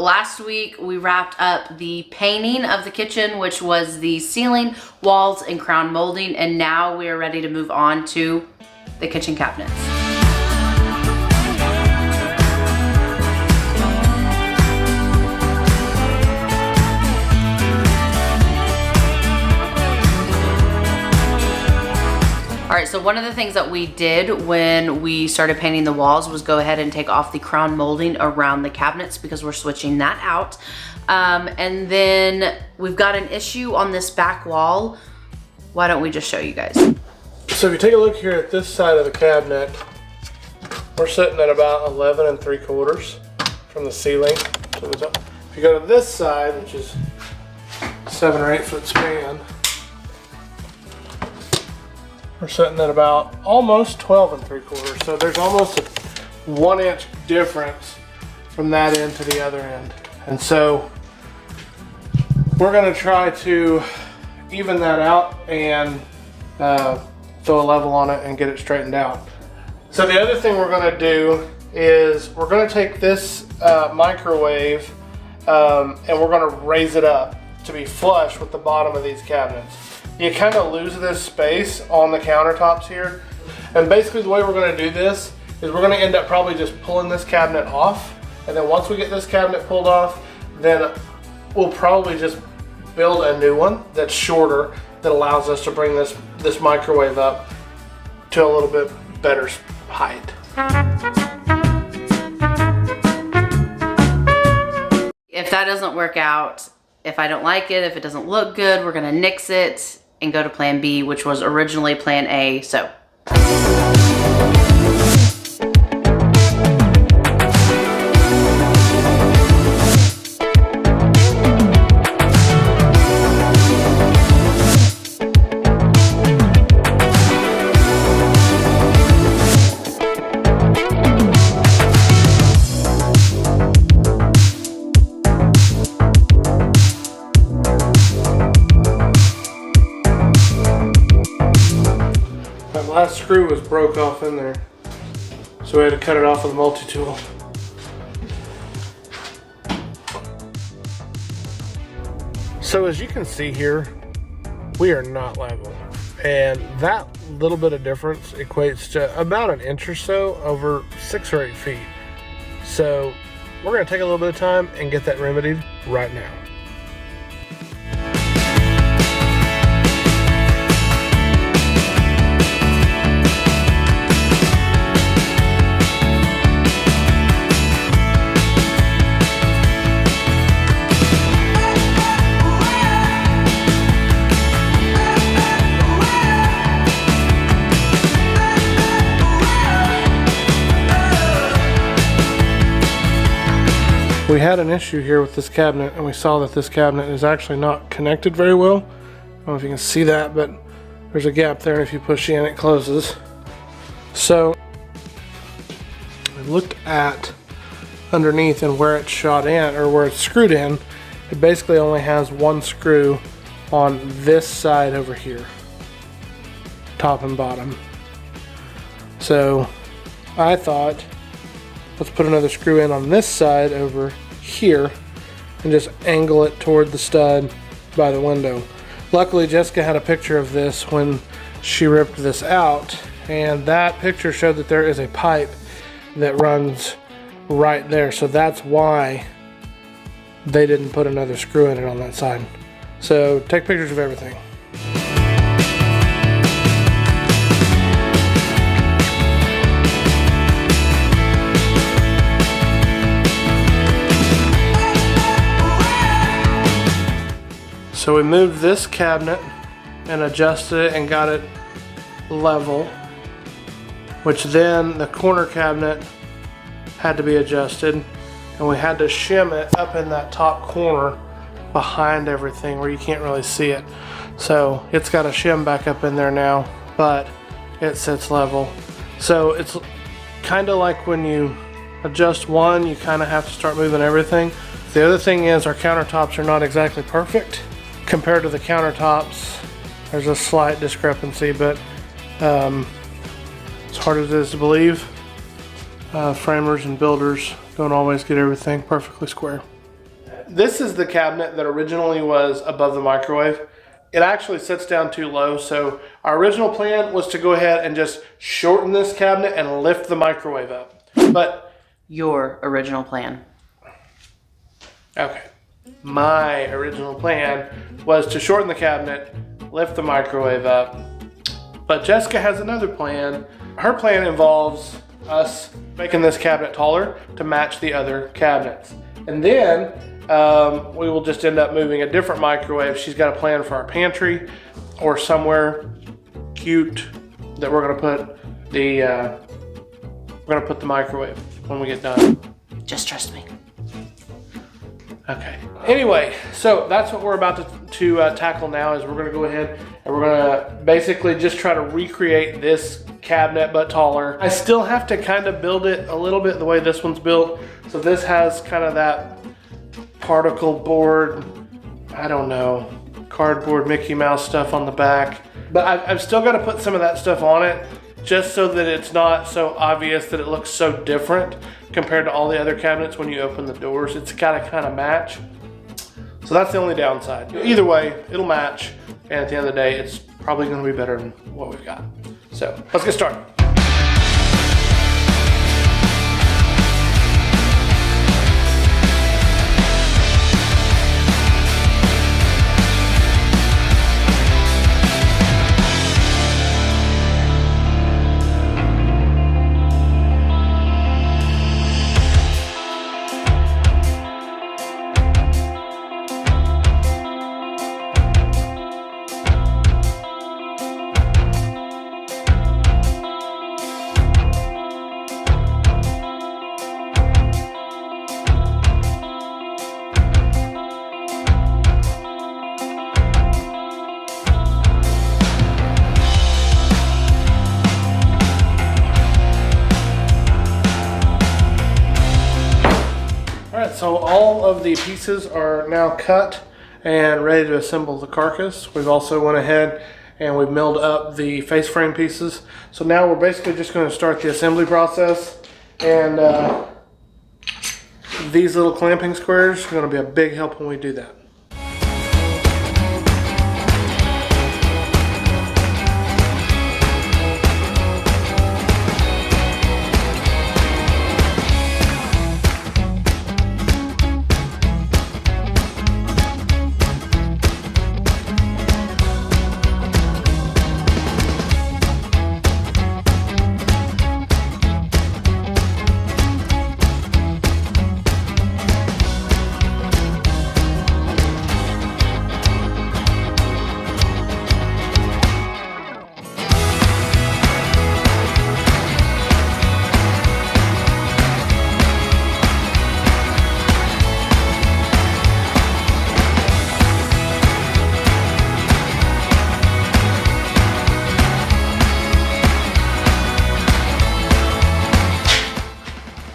last week we wrapped up the painting of the kitchen, which was the ceiling, walls, and crown molding, and now we are ready to move on to the kitchen cabinets. All right, so one of the things that we did when we started painting the walls was go ahead and take off the crown molding around the cabinets because we're switching that out. And then we've got an issue on this back wall. Why don't we just show you guys? So if you take a look here at this side of the cabinet, we're sitting at about 11 3/4 from the ceiling to the top. If you go to this side, which is 7 or 8 foot span, we're sitting at about almost 12 3/4. So there's almost a 1 inch difference from that end to the other end. And so we're gonna try to even that out and throw a level on it and get it straightened out. So the other thing we're gonna do is we're gonna take this microwave and we're gonna raise it up to be flush with the bottom of these cabinets. You kind of lose this space on the countertops here. And basically the way we're gonna do this is we're gonna end up probably just pulling this cabinet off. And then once we get this cabinet pulled off, then we'll probably just build a new one that's shorter that allows us to bring this microwave up to a little bit better height. If that doesn't work out, if I don't like it, if it doesn't look good, we're gonna nix it and go to plan B, which was originally plan A, so. Last screw was broke off in there, so we had to cut it off with a multi-tool. So as you can see here, we are not level, and that little bit of difference equates to about 1 inch or so over 6 or 8 feet. So we're going to take a little bit of time and get that remedied right now. We had an issue here with this cabinet, and we saw that this cabinet is actually not connected very well. I don't know if you can see that, but there's a gap there, and if you push in, it closes. So I looked at underneath and where it's shot in, or where it's screwed in. It basically only has one screw on this side over here, top and bottom. So I thought, let's put another screw in on this side over here and just angle it toward the stud by the window. Luckily, Jessica had a picture of this when she ripped this out, and that picture showed that there is a pipe that runs right there. So that's why they didn't put another screw in it on that side. So take pictures of everything. So we moved this cabinet and adjusted it and got it level, which then the corner cabinet had to be adjusted, and we had to shim it up in that top corner behind everything where you can't really see it. So it's got a shim back up in there now, but it sits level. So it's kind of like when you adjust one, you kind of have to start moving everything. The other thing is our countertops are not exactly perfect. Compared to the countertops, there's a slight discrepancy, but as hard as it is to believe, framers and builders don't always get everything perfectly square. This is the cabinet that originally was above the microwave. It actually sits down too low, so our original plan was to go ahead and just shorten this cabinet and lift the microwave up. But Your original plan. okay, my original plan was to shorten the cabinet, lift the microwave up. But Jessica has another plan. Her plan involves us making this cabinet taller to match the other cabinets. And then we will just end up moving a different microwave. She's got a plan for our pantry or somewhere cute that we're gonna put the microwave when we get done. Just trust me. Okay. Anyway, so that's what we're about to tackle now. Is we're gonna go ahead and we're gonna basically just try to recreate this cabinet but taller. I still have to kind of build it a little bit the way this one's built. So this has kind of that particle board, I don't know, cardboard Mickey Mouse stuff on the back. But I've still got to put some of that stuff on it just so that it's not so obvious that it looks so different compared to all the other cabinets when you open the doors. It's got to kind of match. So that's the only downside. Either way, it'll match. And at the end of the day, it's probably going to be better than what we've got. So let's get started. So all of the pieces are now cut and ready to assemble the carcass. We've also went ahead and we've milled up the face frame pieces. So now we're basically just going to start the assembly process. And these little clamping squares are going to be a big help when we do that.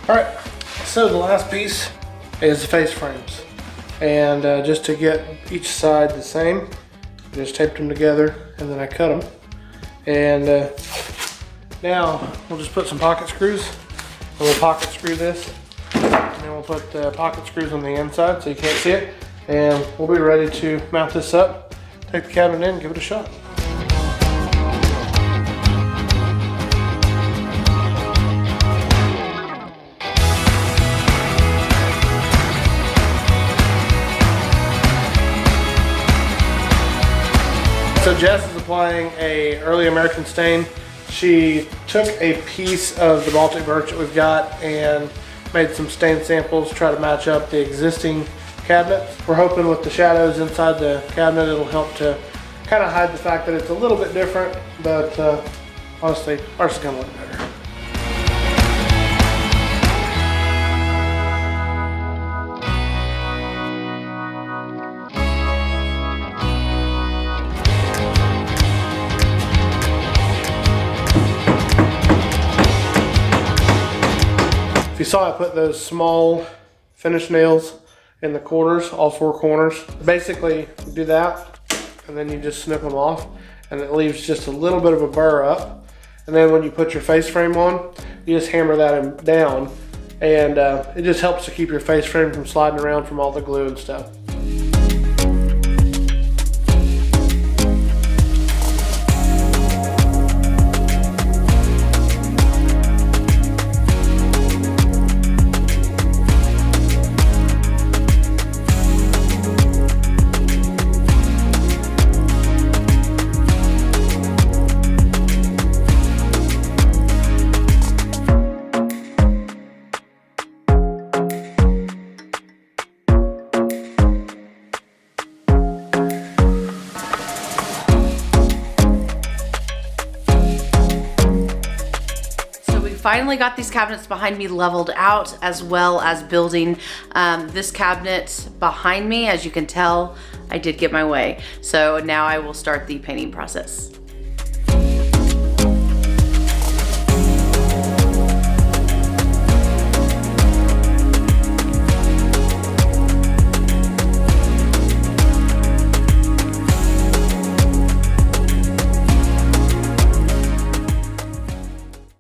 Alright, so the last piece is the face frames. And just to get each side the same, I just taped them together and then I cut them. And now we'll just put some pocket screws and we'll pocket screw this. And then we'll put the pocket screws on the inside so you can't see it. And we'll be ready to mount this up, take the cabinet in and give it a shot. So Jess is applying a early American stain. She took a piece of the Baltic birch that we've got and made some stain samples to try to match up the existing cabinet. We're hoping with the shadows inside the cabinet it'll help to kind of hide the fact that it's a little bit different, but honestly, ours is gonna look better. If you saw, I put those small finish nails in the corners, all four corners. Basically, you do that, and then you just snip them off, and it leaves just a little bit of a burr up. And then when you put your face frame on, you just hammer that down, And it just helps to keep your face frame from sliding around from all the glue and stuff. Finally got these cabinets behind me leveled out, as well as building this cabinet behind me. As you can tell, I did get my way. So now I will start the painting process.